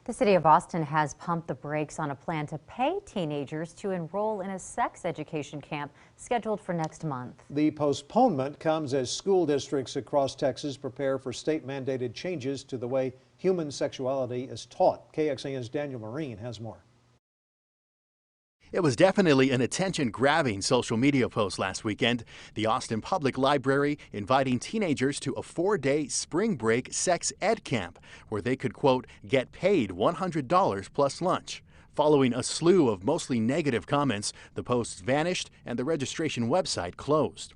The city of Austin has pumped the brakes on a plan to pay teenagers to enroll in a sex education camp scheduled for next month. The postponement comes as school districts across Texas prepare for state-mandated changes to the way human sexuality is taught. KXAN's Daniel Marine has more. It was definitely an attention-grabbing social media post last weekend. The Austin Public Library inviting teenagers to a 4-day spring break sex ed camp where they could, quote, get paid $100 plus lunch. Following a slew of mostly negative comments, the posts vanished and the registration website closed.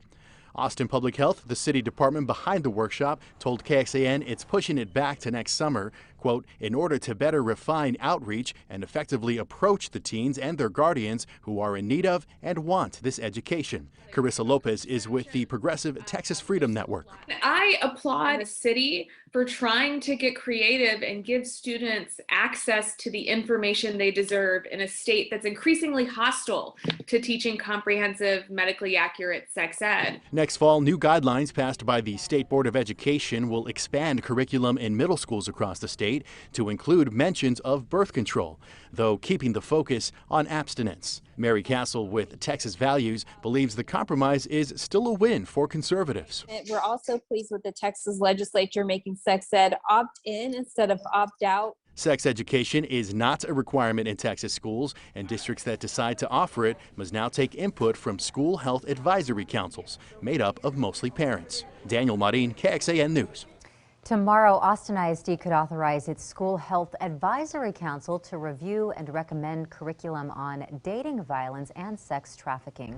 Austin Public Health, the city department behind the workshop, told KXAN it's pushing it back to next summer, quote, in order to better refine outreach and effectively approach the teens and their guardians who are in need of and want this education. Carissa Lopez is with the Progressive Texas Freedom Network. I applaud the city for trying to get creative and give students access to the information they deserve in a state that's increasingly hostile to teaching comprehensive, medically accurate sex ed. Next fall, new guidelines passed by the State Board of Education will expand curriculum in middle schools across the state to include mentions of birth control, though keeping the focus on abstinence. Mary Castle with Texas Values believes the compromise is still a win for conservatives. We're also pleased with the Texas legislature making sex ed opt-in instead of opt-out. Sex education is not a requirement in Texas schools, and districts that decide to offer it must now take input from school health advisory councils, made up of mostly parents. Daniel Marin, KXAN News. Tomorrow, Austin ISD could authorize its School Health Advisory Council to review and recommend curriculum on dating violence and sex trafficking.